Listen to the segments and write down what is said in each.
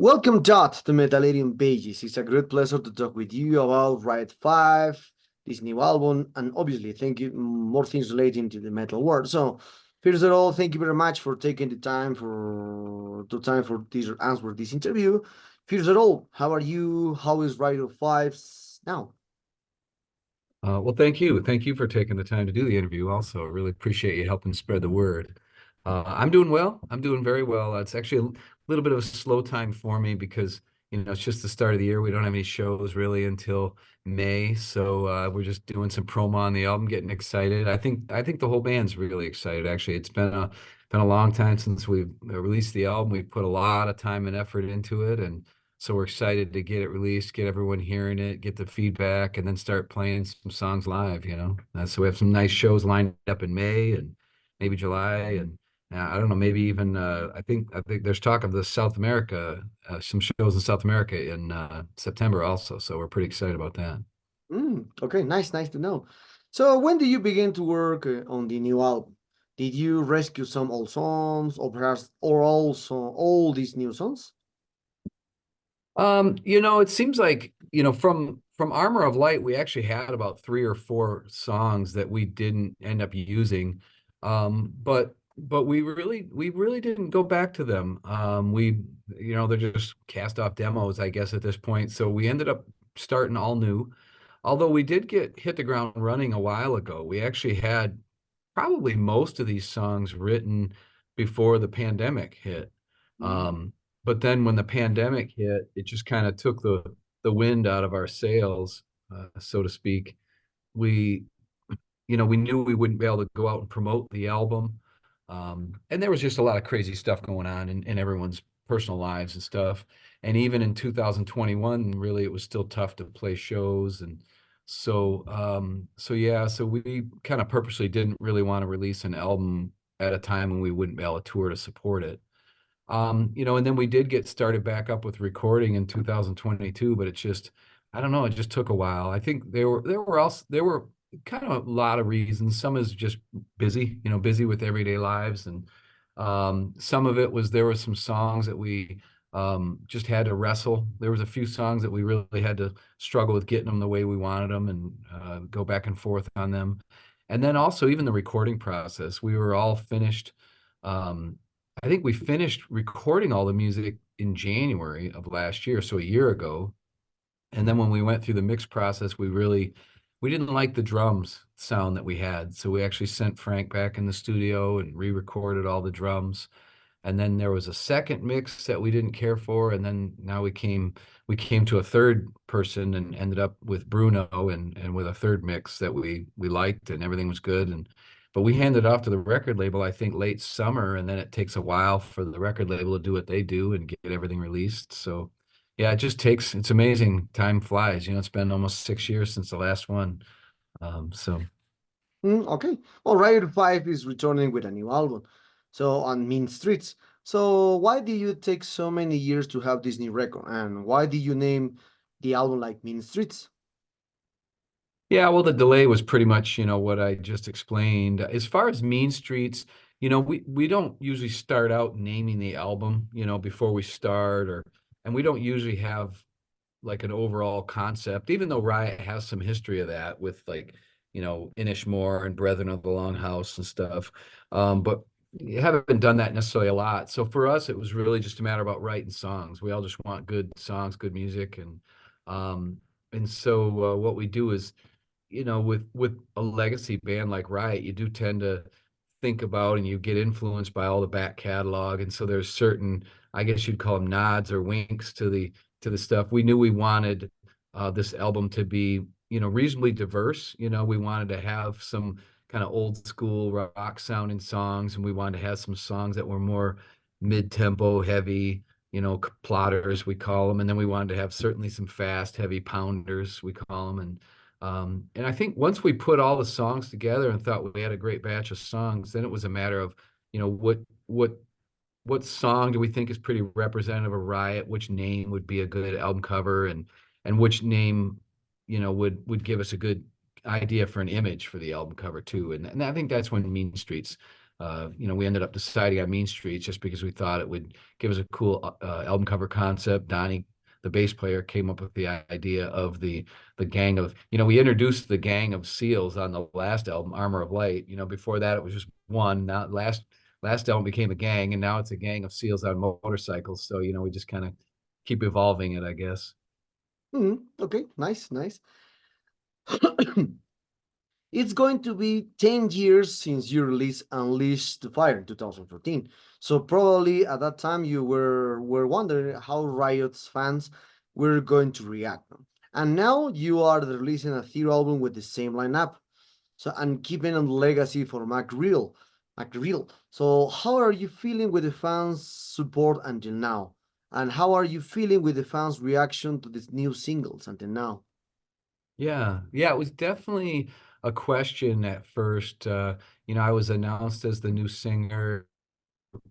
Welcome, Todd, to Metallarian Pages. It's a great pleasure to talk with you about Riot 5, this new album, and obviously, thank you more things relating to the metal world. So, first of all, thank you very much for taking the time for this answer this interview. First of all, how are you? How is Riot 5 now? Well, thank you. Thank you for taking the time to do the interview also. I really appreciate you helping spread the word. I'm doing well. I'm doing very well. It's actually a little bit of a slow time for me because, it's just the start of the year. We don't have any shows really until May. So we're just doing some promo on the album, getting excited. I think the whole band's really excited, actually. It's been a long time since we've released the album. We've put a lot of time and effort into it, and so we're excited to get it released, get everyone hearing it, get the feedback, and then start playing some songs live. So we have some nice shows lined up in May and maybe July, and I don't know, maybe even I think there's talk of the South America, some shows in South America in September also. So we're pretty excited about that. Okay, nice to know. So, when did you begin to work on the new album? Did you rescue some old songs, or perhaps, or also all these new songs? It seems like, from Armor of Light, we actually had about three or four songs that we didn't end up using. But we really didn't go back to them. They're just cast off demos, I guess, at this point. So we ended up starting all new. Although we did hit the ground running a while ago. We actually had probably most of these songs written before the pandemic hit. Mm. But then when the pandemic hit, it just kind of took the wind out of our sails, so to speak. We, we knew we wouldn't be able to go out and promote the album. And there was just a lot of crazy stuff going on in everyone's personal lives and stuff. And even in 2021, really, it was still tough to play shows. And so we kind of purposely didn't really want to release an album at a time when we wouldn't be able to tour to support it. And then we did get started back up with recording in 2022, but I don't know, it just took a while. I think there were kind of a lot of reasons. Some is just busy, busy with everyday lives, and some of it was there were some songs that we just had to wrestle. There was a few songs that we really had to struggle with getting them the way we wanted them, and go back and forth on them. And then also even the recording process, we were all finished. Um, I think we finished recording all the music in January of last year, so a year ago. And then when we went through the mix process, we didn't like the drums sound that we had. So we actually sent Frank back in the studio and re-recorded all the drums. And then there was a second mix that we didn't care for. And then now we came to a third person and ended up with Bruno and with a third mix that we liked, and everything was good. But we handed it off to the record label, I think, late summer, and then it takes a while for the record label to do what they do and get everything released. So yeah, it's amazing. Time flies. It's been almost 6 years since the last one. So Okay. Well, Riot 5 is returning with a new album. So, on Mean Streets. So, why did you take so many years to have this new record? And why did you name the album like Mean Streets? yeah, well, the delay was pretty much, what I just explained. As far as Mean Streets, we don't usually start out naming the album, before we start, and we don't usually have like an overall concept, even though Riot has some history of that with, like, Inishmore and Brethren of the Longhouse and stuff. But you haven't done that necessarily a lot. So for us, it was really just a matter about writing songs. We all just want good songs, good music, um, and so what we do is, with a legacy band like Riot, you do tend to think about and you get influenced by all the back catalog, and so there's certain, I guess you'd call them nods or winks to the stuff. We knew we wanted this album to be, reasonably diverse. We wanted to have some kind of old school rock sounding songs, and we wanted to have some songs that were more mid-tempo, heavy, plotters, we call them. And then we wanted to have certainly some fast, heavy pounders, we call them. And I think once we put all the songs together and thought we had a great batch of songs, then it was a matter of, what song do we think is pretty representative of Riot? Which name would be a good album cover, and which name, would give us a good idea for an image for the album cover too. And I think that's when Mean Streets We ended up deciding on Mean Streets just because we thought it would give us a cool album cover concept. Donnie, the bass player, came up with the idea of the gang of, we introduced the gang of SEALs on the last album, Armor of Light. Before that it was just one. Now last album became a gang, and now it's a gang of SEALs on motorcycles. So, we just kind of keep evolving it, I guess. Okay, nice, nice. It's going to be 10 years since you released Unleash the Fire in 2014. So probably at that time you were wondering how Riot's fans were going to react. And now you are releasing a third album with the same lineup. So and keeping on the legacy for McReal. So how are you feeling with the fans' support until now? And how are you feeling with the fans' reaction to these new singles until now? Yeah, it was definitely a question at first. I was announced as the new singer,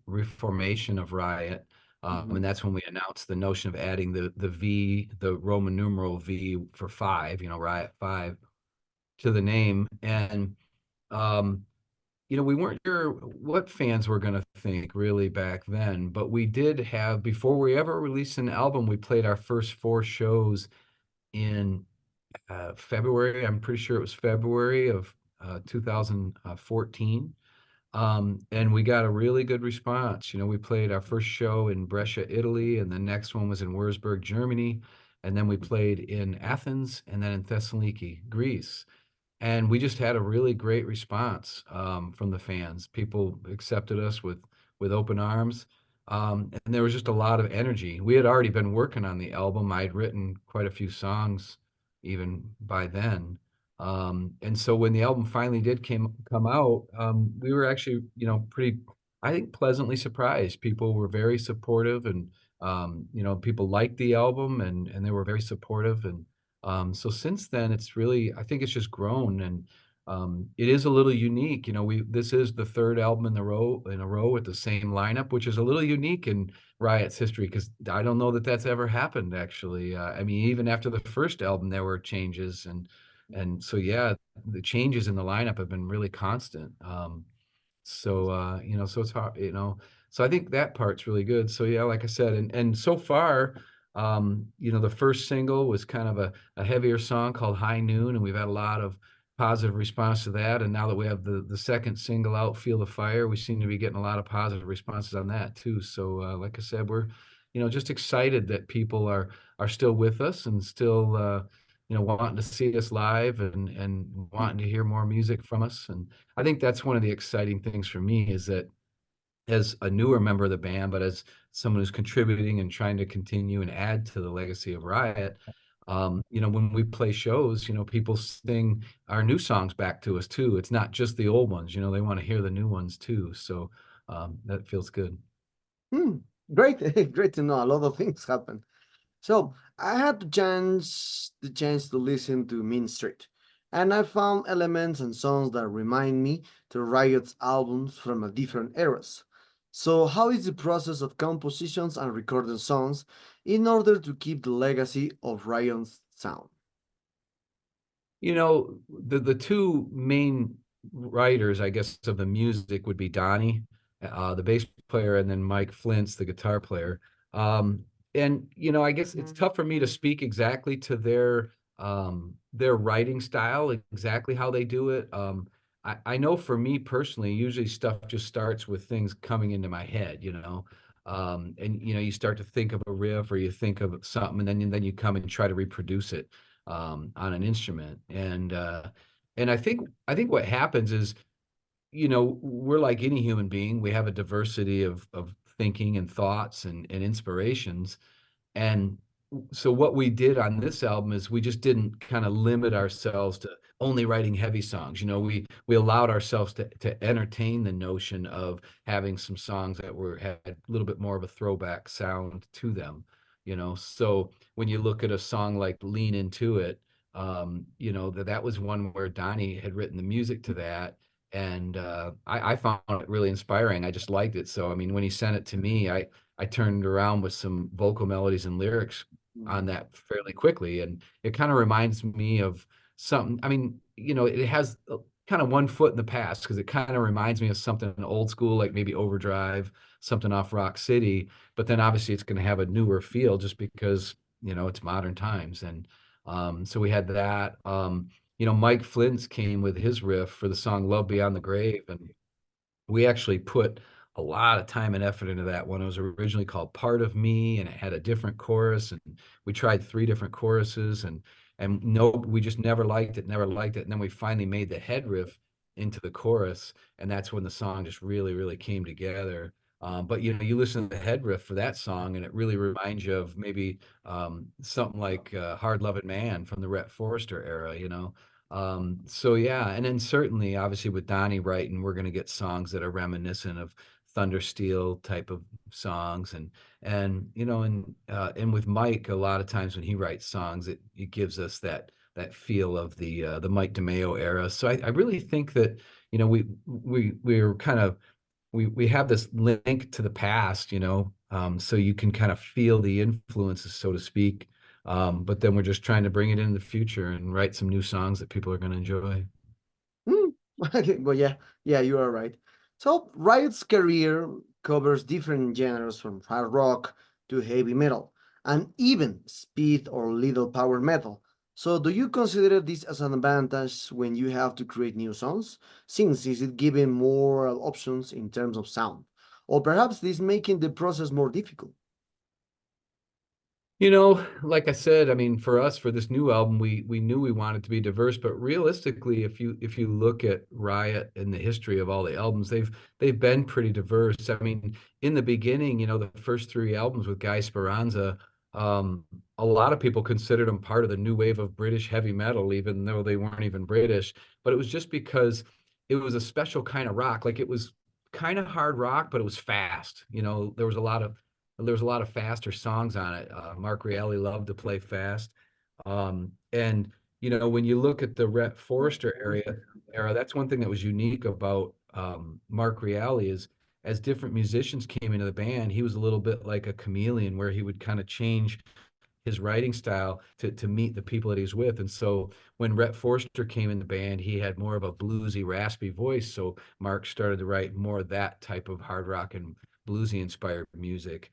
reformation of Riot. And Mhm. that's when we announced the notion of adding the V, the Roman numeral V for five, Riot 5 to the name. And, um, we weren't sure what fans were going to think really back then, but we did have, before we ever released an album, we played our first four shows in February. I'm pretty sure it was February of 2014. And we got a really good response. We played our first show in Brescia, Italy, and the next one was in Wurzburg, Germany. And then we played in Athens and then in Thessaloniki, Greece. And we just had a really great response from the fans. People accepted us with open arms. And there was just a lot of energy. We had already been working on the album. I'd written quite a few songs even by then. And so when the album finally did come out, we were actually, pretty, I think, pleasantly surprised. People were very supportive, and people liked the album, and they were very supportive. And so since then, I think it's just grown, and it is a little unique. This is the third album in a row with the same lineup, which is a little unique in Riot's history, because I don't know that that's ever happened, actually. I mean, even after the first album, there were changes, and so yeah, the changes in the lineup have been really constant. So it's hard, so I think that part's really good. So yeah, like I said, and so far, the first single was kind of a heavier song called High Noon, and we've had a lot of positive response to that. And now that we have the second single out, Feel the Fire, we seem to be getting a lot of positive responses on that too. So like I said, we're just excited that people are still with us and still wanting to see us live, and wanting to hear more music from us. And I think that's one of the exciting things for me, is that as a newer member of the band, but as someone who's contributing and trying to continue and add to the legacy of Riot, when we play shows, people sing our new songs back to us too. It's not just the old ones, they want to hear the new ones too. So that feels good. Hmm, great, great to know. A lot of things happen. So I had the chance to listen to Mean Street, and I found elements and songs that remind me to Riot's albums from a different eras. So how is the process of compositions and recording songs in order to keep the legacy of Riot's sound? The two main writers, I guess, of the music would be Donnie, the bass player, and then Mike Flint's the guitar player. Um, and I guess it's tough for me to speak exactly to their writing style, exactly how they do it. I know for me personally, usually stuff just starts with things coming into my head, and you start to think of a riff, or you think of something, and then you come and try to reproduce it on an instrument. And I think what happens is, we're like any human being. We have a diversity of thinking and thoughts and inspirations. And so what we did on this album is we just didn't kind of limit ourselves to only writing heavy songs. We allowed ourselves to entertain the notion of having some songs that had a little bit more of a throwback sound to them. So when you look at a song like Lean Into It, that was one where Donnie had written the music to that. And I found it really inspiring. I just liked it. So I mean, when he sent it to me, I turned around with some vocal melodies and lyrics on that fairly quickly. And it kind of reminds me of something. I mean, it has kind of one foot in the past because it kind of reminds me of something old school, like maybe Overdrive, something off Rock City. But then obviously it's going to have a newer feel just because, it's modern times. And so we had that. Mike Flint's came with his riff for the song Love Beyond the Grave. And we actually put a lot of time and effort into that one. It was originally called Part of Me, and it had a different chorus, and we tried three different choruses, and no, we just never liked it, never liked it. And then we finally made the head riff into the chorus, and that's when the song just really, really came together. But you listen to the head riff for that song, and it really reminds you of maybe something like "Hard Loving Man" from the Rhett Forrester era. So yeah, and then certainly, obviously, with Donnie writing, we're going to get songs that are reminiscent of Thundersteel type of songs, and with Mike, a lot of times when he writes songs, it gives us that feel of the Mike DeMeo era. So I really think that we're kind of we have this link to the past, so you can kind of feel the influences, so to speak. But then we're just trying to bring it into the future and write some new songs that people are going to enjoy. Hmm. Well, yeah, you are right. So Riot's career covers different genres from hard rock to heavy metal, and even speed or little power metal. So do you consider this as an advantage when you have to create new songs, since is it giving more options in terms of sound, or perhaps this making the process more difficult? Like I said, I mean, for us, for this new album, we knew we wanted to be diverse, but realistically, if you look at Riot and the history of all the albums, they've been pretty diverse. I mean, in the beginning, the first three albums with Guy Speranza, a lot of people considered them part of the new wave of British heavy metal, even though they weren't even British. But it was just because it was a special kind of rock. Like it was kind of hard rock, but it was fast. There was a lot of faster songs on it. Mark Reilly loved to play fast. And when you look at the Rhett Forrester era, that's one thing that was unique about Mark Reilly is as different musicians came into the band, he was a little bit like a chameleon where he would kind of change his writing style to meet the people that he's with. And so when Rhett Forrester came in the band, he had more of a bluesy, raspy voice. So Mark started to write more of that type of hard rock and bluesy inspired music.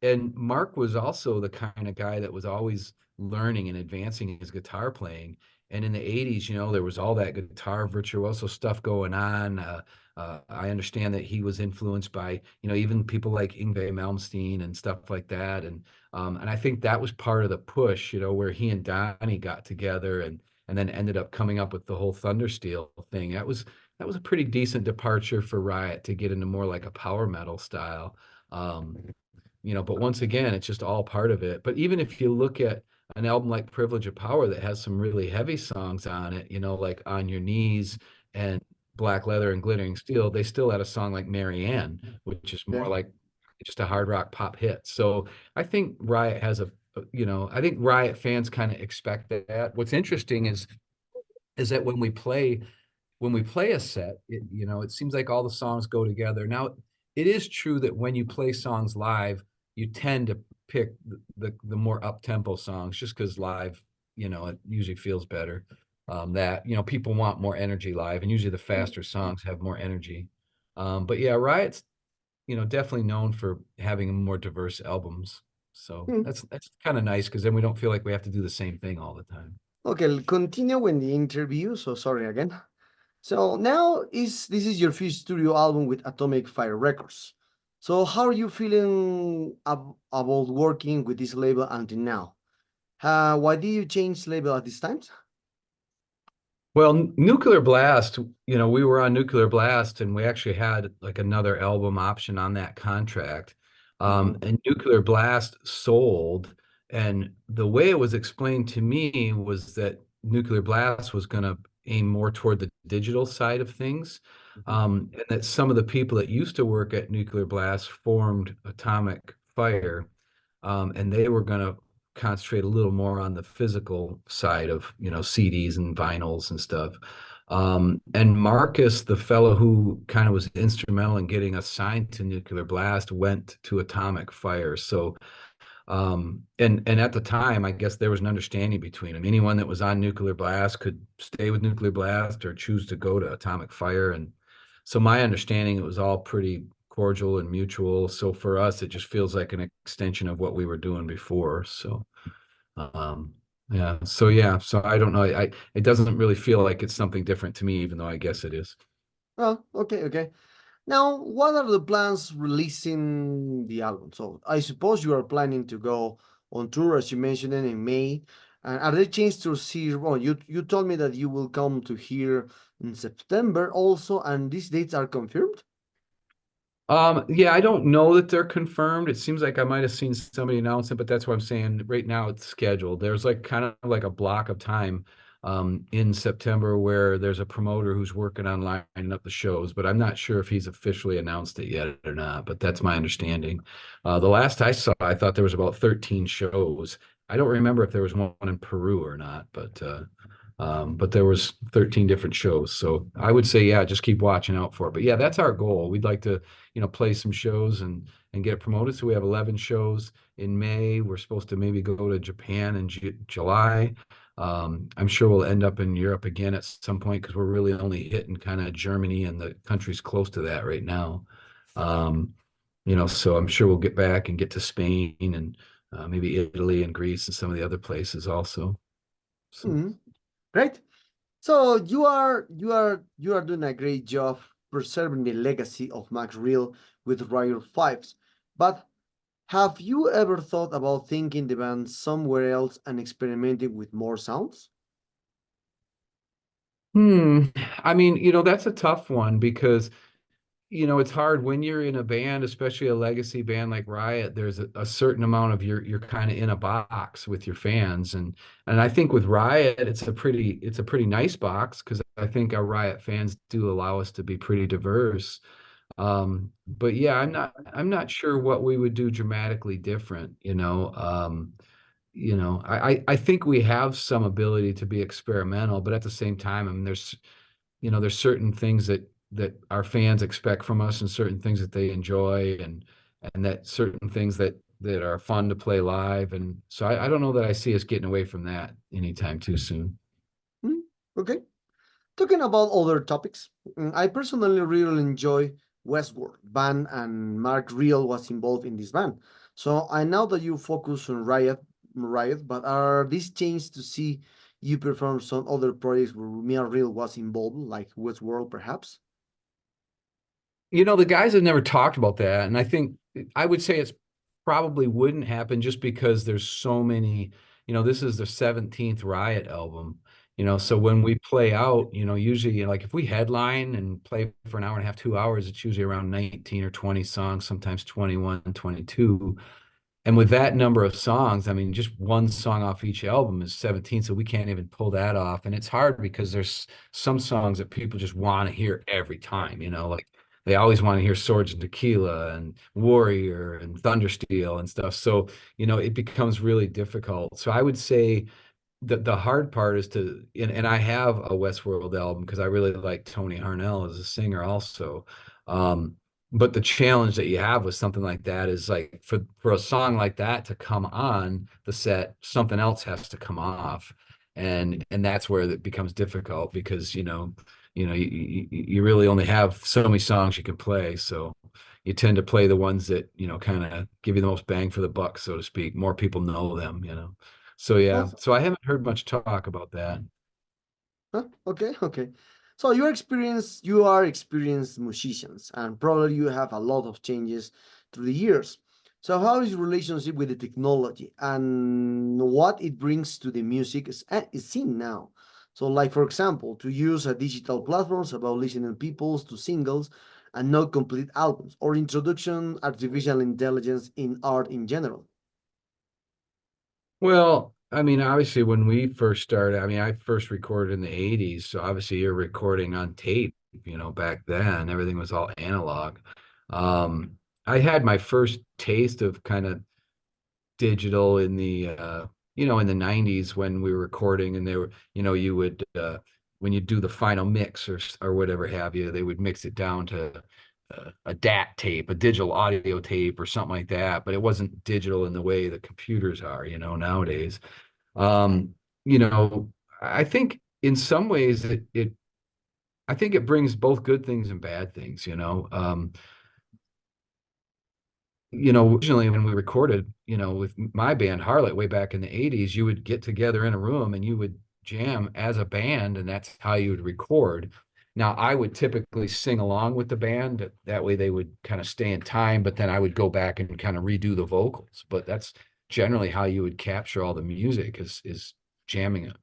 And Mark was also the kind of guy that was always learning and advancing his guitar playing. And in the 80s, there was all that guitar virtuoso stuff going on. I understand that he was influenced by, even people like Yngwie Malmsteen and stuff like that. And I think that was part of the push, where he and Donnie got together and then ended up coming up with the whole Thundersteel thing. That was a pretty decent departure for Riot to get into more like a power metal style. Um, but once again, it's just all part of it. But even if you look at an album like Privilege of Power that has some really heavy songs on it, like On Your Knees and Black Leather and Glittering Steel, they still had a song like Marianne, which is more Yeah. like just a hard rock pop hit. So I think Riot has I think Riot fans kind of expect that. What's interesting is that when we play a set, it seems like all the songs go together. Now, it is true that when you play songs live, you tend to pick the more up tempo songs just because live, it usually feels better. That people want more energy live, and usually the faster songs have more energy. But yeah, Riot's definitely known for having more diverse albums. So Hmm. that's kind of nice because then we don't feel like we have to do the same thing all the time. Okay, continue with the interview. So sorry again. So now this is your first studio album with Atomic Fire Records. So how are you feeling about working with this label until now? Why did you change label at this time? Well, Nuclear Blast, we were on Nuclear Blast and we actually had like another album option on that contract. Mhm. And Nuclear Blast sold. And the way it was explained to me was that Nuclear Blast was going to aim more toward the digital side of things. Mhm. And that some of the people that used to work at Nuclear Blast formed Atomic Fire. And they were going to concentrate a little more on the physical side of CDs and vinyls and stuff. And Marcus, the fellow who kind of was instrumental in getting us signed to Nuclear Blast, went to Atomic Fire. So And at the time, I guess there was an understanding between them. Anyone that was on Nuclear Blast could stay with Nuclear Blast or choose to go to Atomic Fire. And so my understanding, it was all pretty cordial and mutual. So for us, it just feels like an extension of what we were doing before. So yeah, so I don't know. It doesn't really feel like it's something different to me, even though I guess it is. Oh, okay, okay. Now, what are the plans releasing the album? So I suppose you are planning to go on tour, as you mentioned it, in May. And are there chances to see? Well, you told me that you will come to here in September also, and these dates are confirmed. Yeah, I don't know that they're confirmed. It seems like I might have seen somebody announce it, but that's what I'm saying. Right now it's scheduled. There's like kind of like a block of time in September where there's a promoter who's working on lining up the shows, but I'm not sure if he's officially announced it yet or not, but that's my understanding. The last I saw, I thought there was about 13 shows. I don't remember if there was one in Peru or not, but there was 13 different shows. So I would say, yeah, just keep watching out for it. But yeah, that's our goal. We'd like to, play some shows and get promoted. So we have 11 shows in May. We're supposed to maybe go to Japan in July. I'm sure we'll end up in Europe again at some point because we're really only hitting kind of Germany and the countries close to that right now. Um, so I'm sure we'll get back and get to Spain and maybe Italy and Greece and some of the other places also. So. Mhm. Great. So you are doing a great job preserving the legacy of Max Real with Riot Fives. But have you ever thought about thinking the band somewhere else and experimenting with more sounds? Hmm. I mean, that's a tough one because, it's hard when you're in a band, especially a legacy band like Riot, there's a certain amount of you're kind of in a box with your fans. And I think with Riot, it's a pretty nice box because I think our Riot fans do allow us to be pretty diverse. But yeah, I'm not sure what we would do dramatically different. I think we have some ability to be experimental, but at the same time, I mean, there's certain things that our fans expect from us and certain things that they enjoy and that certain things that are fun to play live. And so I don't know that I see us getting away from that anytime too soon. Hmm, okay. Talking about other topics, I personally really enjoy Westworld band, and Mark Real was involved in this band. So I know that you focus on Riot, but are these changes to see you perform some other projects where Mark Real was involved, like Westworld, perhaps? The guys have never talked about that, and I would say it's probably wouldn't happen just because there's so many. This is the 17th Riot album. So when we play out, usually like if we headline and play for an hour and a half, 2 hours, it's usually around 19 or 20 songs, sometimes 21, 22. And with that number of songs, I mean, just one song off each album is 17, so we can't even pull that off. And it's hard because there's some songs that people just want to hear every time, like they always want to hear Swords and Tequila and Warrior and Thundersteel and stuff. So, it becomes really difficult. So I would say the hard part is and I have a Westworld album because I really like Tony Harnell as a singer also. Um, but the challenge that you have with something like that is like for a song like that to come on the set, something else has to come off. And that's where it becomes difficult because you really only have so many songs you can play. So you tend to play the ones that, kind of give you the most bang for the buck, so to speak. More people know them. So yeah, Well, so I haven't heard much talk about that. huh? Okay, okay. So you are experienced musicians, and probably you have a lot of changes through the years. So how is your relationship with the technology and what it brings to the music is seen now? So, like for example, to use a digital platforms about listening peoples to singles and not complete albums, or introduction artificial intelligence in art in general. Well, I mean, obviously when we first started, I mean, I first recorded in the 80s, so obviously you're recording on tape, back then, everything was all analog. Um, I had my first taste of kind of digital in the 90s when we were recording and they were, you would when you do the final mix or whatever have you, they would mix it down to a DAT tape, a digital audio tape or something like that, but it wasn't digital in the way the computers are, nowadays. Um, you know, I think in some ways I think it brings both good things and bad things. Originally when we recorded, with my band Harlot way back in the 80s, you would get together in a room and you would jam as a band, and that's how you would record. Now, I would typically sing along with the band. That way they would kind of stay in time, but then I would go back and kind of redo the vocals. But that's generally how you would capture all the music is jamming it,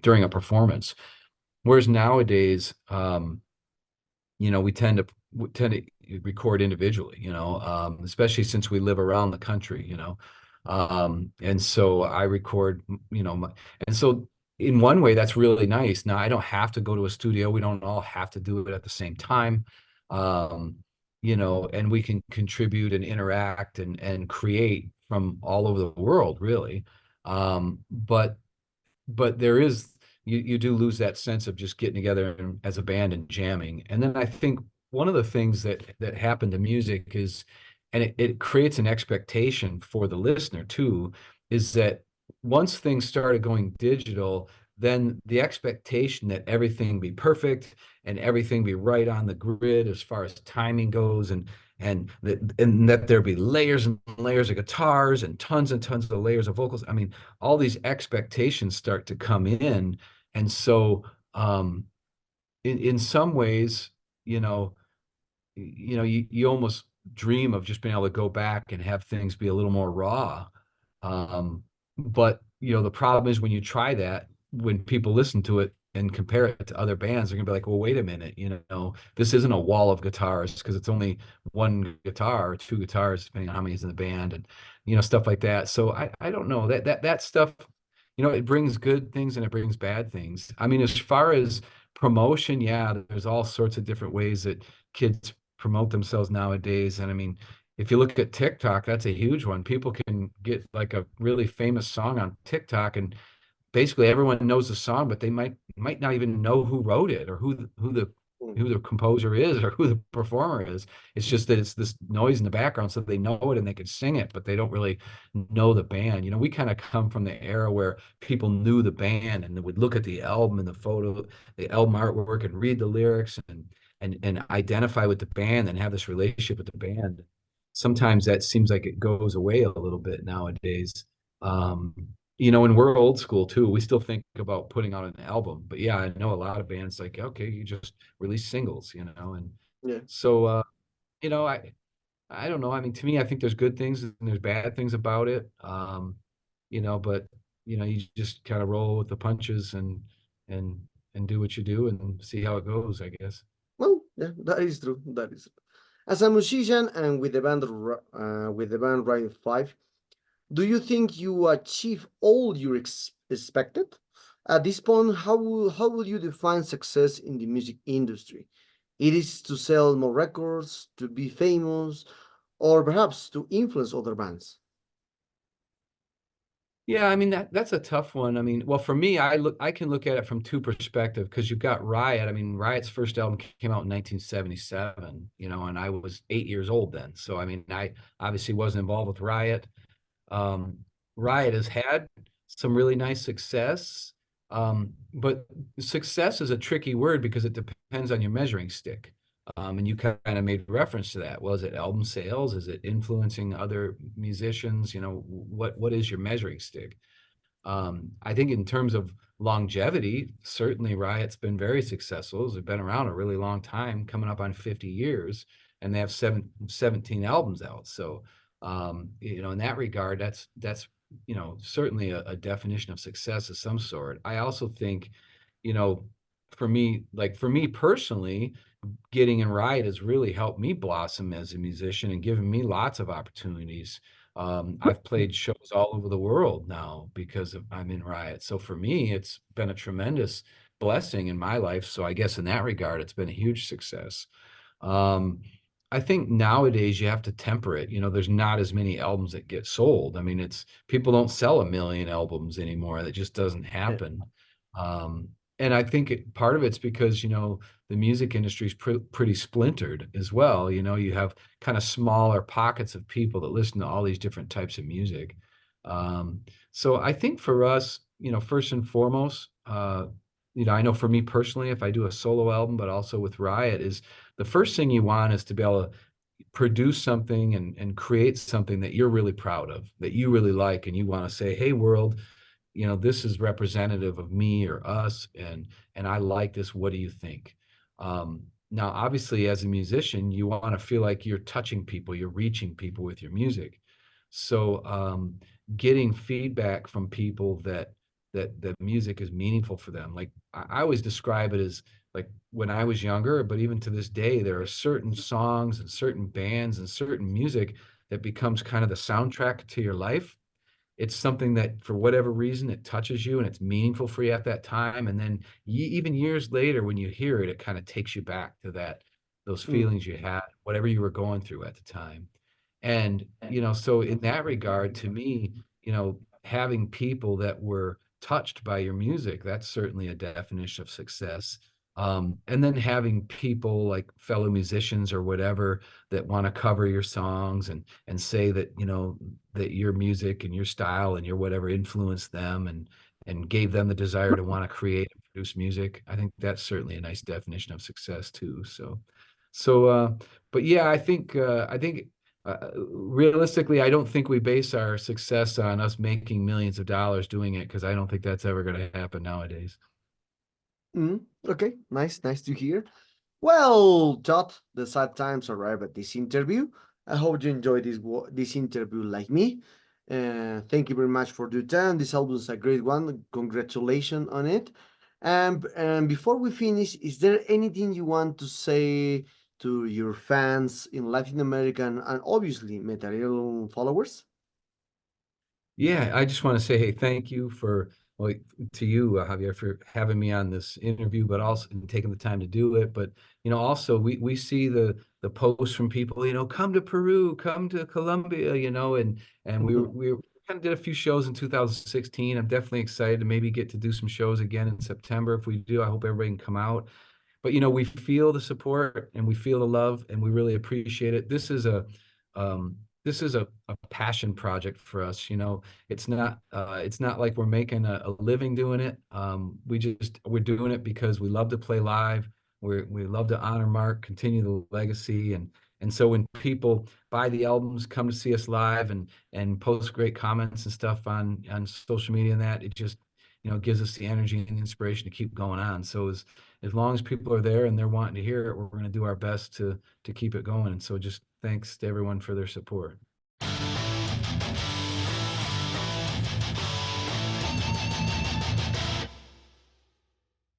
during a performance. Whereas nowadays, we tend to record individually, especially since we live around the country, and so I record, and so in one way that's really nice. Now I don't have to go to a studio. We don't all have to do it at the same time, um, and we can contribute and interact and create from all over the world, really. But there is you do lose that sense of just getting together as a band and jamming. And then I think one of the things that happened to music is, and it creates an expectation for the listener too, is that once things started going digital, then the expectation that everything be perfect and everything be right on the grid as far as timing goes, and that there be layers and layers of guitars and tons of layers of vocals. I mean, all these expectations start to come in. And so in some ways, you know, you almost dream of just being able to go back and have things be a little more raw. But the problem is when you try that, when people listen to it and compare it to other bands, they're gonna be like, well, wait a minute, this isn't a wall of guitars because it's only one guitar or two guitars, depending on how many is in the band, and stuff like that. So I don't know that stuff, it brings good things and it brings bad things. I mean, as far as promotion, yeah, there's all sorts of different ways that kids promote themselves nowadays. And I mean, if you look at TikTok, that's a huge one. People can get like a really famous song on TikTok, and basically everyone knows the song, but they might not even know who wrote it or who the composer is or who the performer is. It's just that it's this noise in the background, so they know it and they can sing it, but they don't really know the band. We kind of come from the era where people knew the band and they would look at the album and the album artwork, and read the lyrics and identify with the band and have this relationship with the band. Sometimes that seems like it goes away a little bit nowadays. Um, and we're old school too. We still think about putting out an album, but yeah, I know a lot of bands like, okay, you just release singles, and Yeah. so you know, I don't know. I mean, to me, I think there's good things and there's bad things about it. But you just kind of roll with the punches and and do what you do and see how it goes, I guess. Well, yeah, that is true. That is true. As a musician and with the band Riot 5, do you think you achieve all you expected? At this point, how will you define success in the music industry? It is to sell more records, to be famous, or perhaps to influence other bands? Yeah, I mean that's a tough one. I mean, well, for me, I can look at it from two perspectives because you've got Riot. I mean, Riot's first album came out in 1977, and I was 8 years old then. So I mean, I obviously wasn't involved with Riot. Um, Riot has had some really nice success, but success is a tricky word because it depends on your measuring stick. And you kind of made reference to that. Well, is it album sales? Is it influencing other musicians? What is your measuring stick? I think in terms of longevity, certainly Riot's been very successful. They've been around a really long time, coming up on 50 years, and they have 17 albums out. So, in that regard, that's certainly a definition of success of some sort. I also think, you know, for me personally, getting in Riot has really helped me blossom as a musician and given me lots of opportunities. I've played shows all over the world now because I'm in Riot. So for me, it's been a tremendous blessing in my life. So I guess in that regard, it's been a huge success. Um, I think nowadays you have to temper it. There's not as many albums that get sold. I mean, people don't sell 1 million albums anymore. That just doesn't Yeah. happen. Um, and I think part of it's because, the music industry is pretty splintered as well. You have kind of smaller pockets of people that listen to all these different types of music. Um, so I think for us, first and foremost, I know for me personally, if I do a solo album, but also with Riot, is the first thing you want is to be able to produce something and create something that you're really proud of, that you really like, and you want to say, hey, world, this is representative of me or us, and I like this. What do you think? Now, obviously, as a musician, you want to feel like you're touching people, you're reaching people with your music. So, getting feedback from people that music is meaningful for them. Like I always describe it as like when I was younger, but even to this day, there are certain songs and certain bands and certain music that becomes kind of the soundtrack to your life. It's something that for whatever reason it touches you and it's meaningful for you at that time, and then even years later when you hear it, it kind of takes you back to those Mm. feelings you had, whatever you were going through at the time. And so in that regard, to me, having people that were touched by your music, that's certainly a definition of success. And then having people like fellow musicians or whatever that want to cover your songs and say that that your music and your style and your whatever influenced them and gave them the desire to want to create and produce music. I think that's certainly a nice definition of success too. So, but yeah, I think realistically, I don't think we base our success on us making millions of dollars doing it, because I don't think that's ever going to happen nowadays. Mm. Okay, nice to hear. Well, Todd, the sad times arrive at this interview. I hope you enjoyed this interview like me. Thank you very much for your time. This album is a great one. Congratulations on it. And before we finish, is there anything you want to say to your fans in Latin America and obviously Metal followers? Yeah, I just want to say, hey, thank you well, to you, Javier, for having me on this interview, but also and taking the time to do it. But also we see the posts from people, come to Peru, come to Colombia, and we kind of did a few shows in 2016. I'm definitely excited to maybe get to do some shows again in September. If we do, I hope everybody can come out. But we feel the support and we feel the love and we really appreciate it. Um, this is a passion project for us. It's not like we're making a living doing it. We're doing it because we love to play live. We love to honor Mark, continue the legacy, and so when people buy the albums, come to see us live, and post great comments and stuff on social media, and that, it just gives us the energy and the inspiration to keep going on. So as long as people are there and they're wanting to hear it, we're going to do our best to keep it going. And so just thanks to everyone for their support.